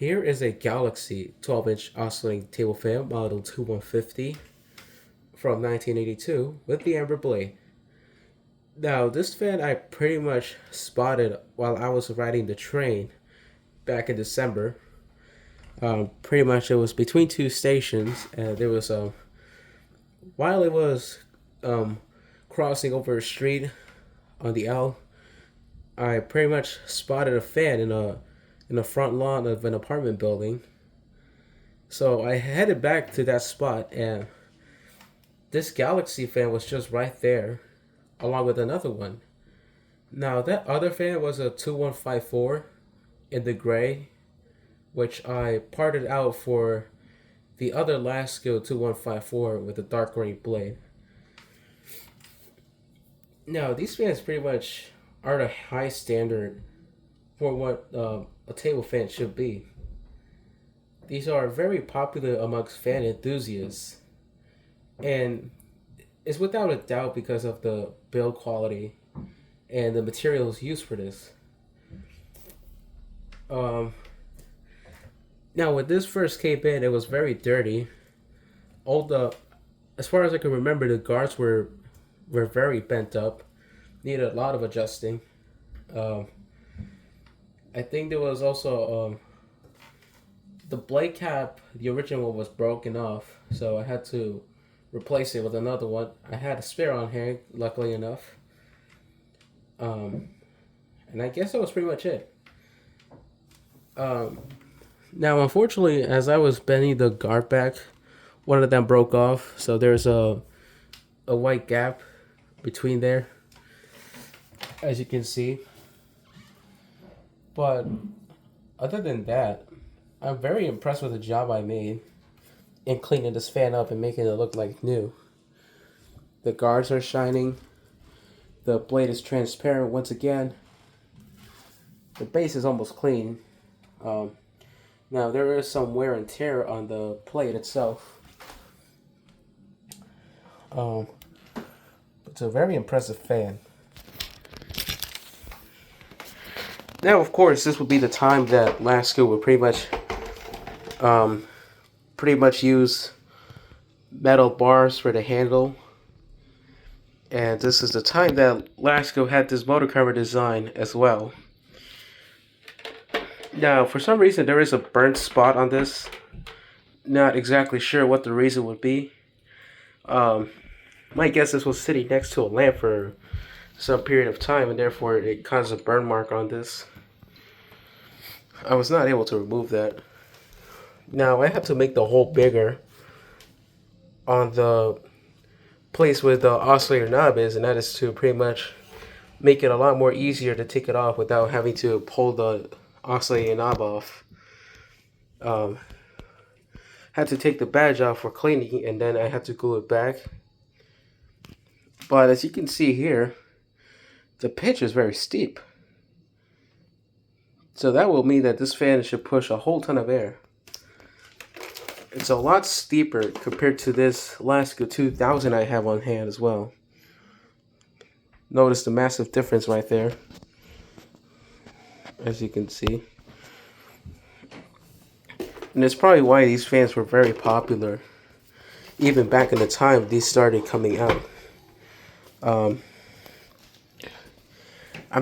Here is a Galaxy 12-inch oscillating table fan model 2150 from 1982 with the amber blade. Now, this fan I pretty much spotted while I was riding the train back in December. Pretty much it was between two stations, and there was while it was um, crossing over a street on the L, I pretty much spotted a fan in the front lawn of an apartment building. So I headed back to that spot, and this Galaxy fan was just right there, along with another one. Now that other fan was a 2154 in the gray, which I parted out for the other Lasko 2154 with a dark gray blade. Now these fans pretty much are the high standard for what a table fan should be. These are very popular amongst fan enthusiasts, and it's without a doubt because of the build quality and the materials used for this. Um, Now, when this first came in, it was very dirty. All the, as far as I can remember, the guards were very bent up, needed a lot of adjusting. Um, I think there was also the blade cap. The original one was broken off, so I had to replace it with another one. I had a spare on hand, luckily enough. Um, and I guess that was pretty much it. Um, Now, unfortunately, as I was bending the guard back, one of them broke off, so there's a white gap between there, as you can see. But other than that, I'm very impressed with the job I made in cleaning this fan up and making it look like new. The guards are shining. The blade is transparent once again. The base is almost clean. Um, Now there is some wear and tear on the plate itself. Um, it's a very impressive fan. Now, of course, this would be the time that Lasko would pretty much use metal bars for the handle. And this is the time that Lasko had this motor cover design as well. Now, for some reason, there is a burnt spot on this. Not exactly sure what the reason would be. My guess this was sitting next to a lamp for some period of time, and therefore it caused a burn mark on this. I was not able to remove that. Now, I have to make the hole bigger on the place where the oscillator knob is, and that is to pretty much make it a lot more easier to take it off without having to pull the oscillating knob off. Had to take the badge off for cleaning, and then I had to glue it back. But as you can see here, the pitch is very steep. So that will mean that this fan should push a whole ton of air. It's a lot steeper compared to this Lasko 2000 I have on hand as well. Notice the massive difference right there, as you can see. And it's probably why these fans were very popular, even back in the time these started coming out. I'm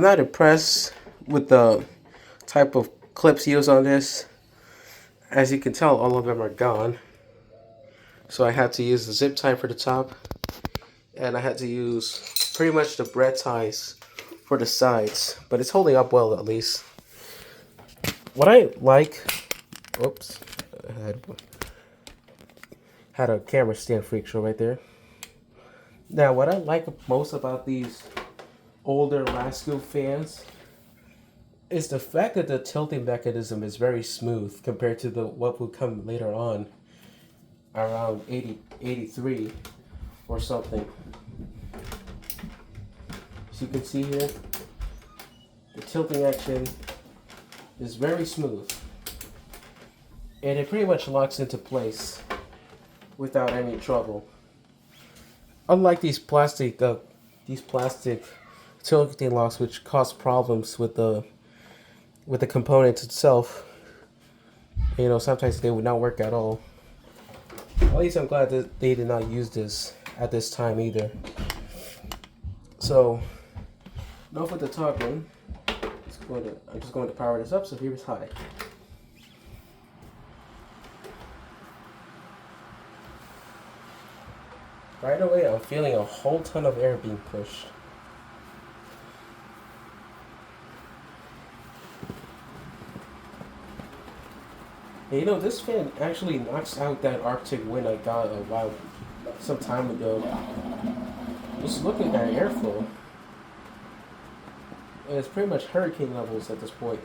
not impressed with the type of clips used on this. As you can tell, all of them are gone. So I had to use the zip tie for the top, and I had to use pretty much the bread ties for the sides, but it's holding up well at least. What I like, oops, I had a camera stand freak show right there. Now, what I like most about these older Lasko fans is the fact that the tilting mechanism is very smooth compared to the what would come later on, around 83 or something. As you can see here, the tilting action is very smooth, and it pretty much locks into place without any trouble. Unlike these plastic tilting locks, which cause problems with the component itself, You know, sometimes they would not work at all. At least I'm glad that they did not use this at this time either. So, enough with the talking. I'm just going to power this up so here's high. Right away, I'm feeling a whole ton of air being pushed. And you know, this fan actually knocks out that Arctic wind I got some time ago. Just look at that airflow. And it's pretty much hurricane levels at this point.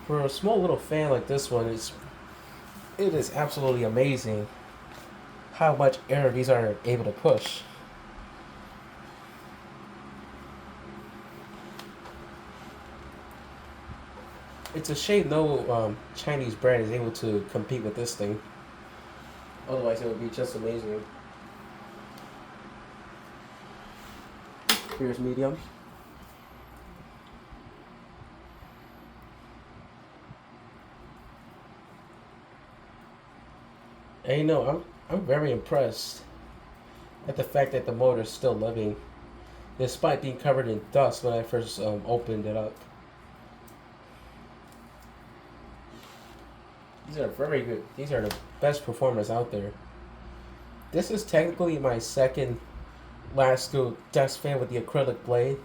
For a small little fan like this one, it is absolutely amazing how much air these are able to push. It's a shame no Chinese brand is able to compete with this thing. Otherwise, it would be just amazing. Here's medium. And you know, I'm very impressed at the fact that the motor is still living, despite being covered in dust when I first opened it up. These are very good. These are the best performers out there. This is technically my second lasko desk fan with the acrylic blade,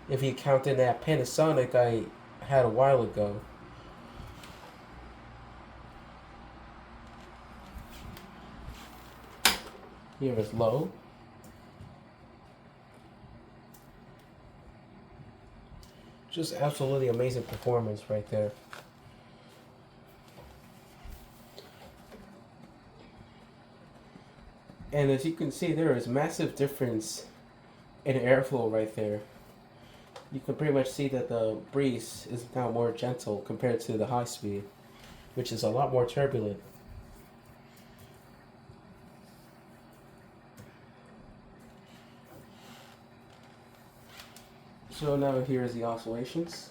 if you count in that Panasonic I had a while ago. Here is low. Just absolutely amazing performance right there. And as you can see, there is massive difference in airflow right there. You can pretty much see that the breeze is now more gentle compared to the high speed, which is a lot more turbulent. So now here is the oscillations.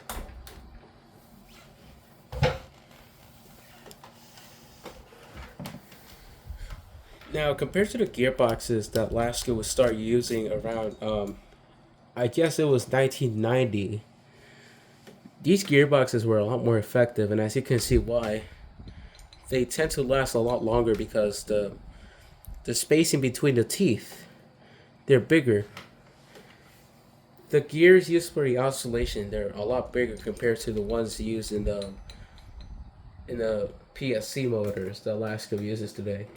Now, compared to the gearboxes that Lasko would start using around, I guess it was 1990, these gearboxes were a lot more effective, and as you can see why. They tend to last a lot longer because the spacing between the teeth, they're bigger. The gears used for the oscillation, they're a lot bigger compared to the ones used in the PSC motors that Lasko uses today.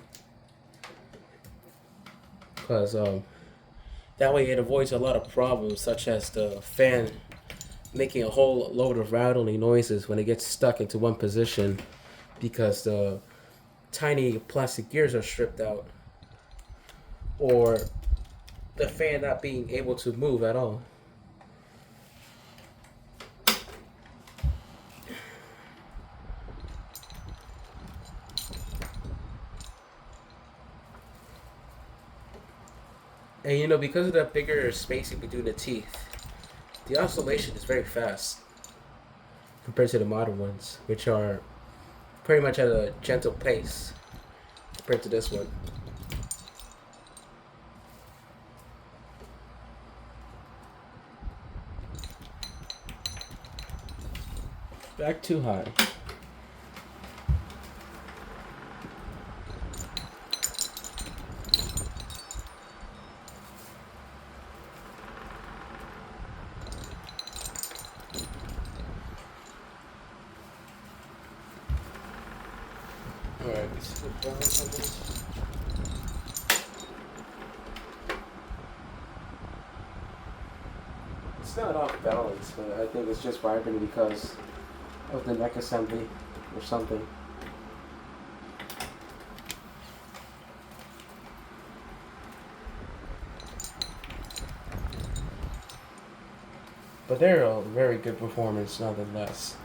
Because that way it avoids a lot of problems, such as the fan making a whole load of rattling noises when it gets stuck into one position because the tiny plastic gears are stripped out, or the fan not being able to move at all. And you know, because of that bigger spacing between the teeth, the oscillation is very fast compared to the modern ones, which are pretty much at a gentle pace compared to this one. Back too high. Alright, let's put balance on this. It's not off balance, but I think it's just vibrating because of the neck assembly or something. But they're a very good performance nonetheless.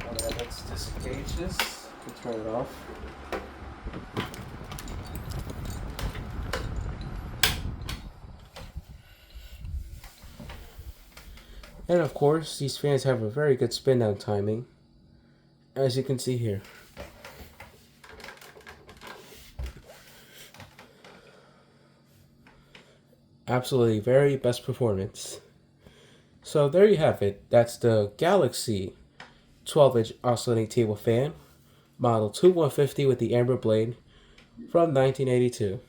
Alright, let's disengage this and turn it off. And of course, these fans have a very good spin down timing, as you can see here. Absolutely very best performance. So there you have it. That's the Galaxy 12-inch oscillating table fan, model 2150 with the amber blade from 1982.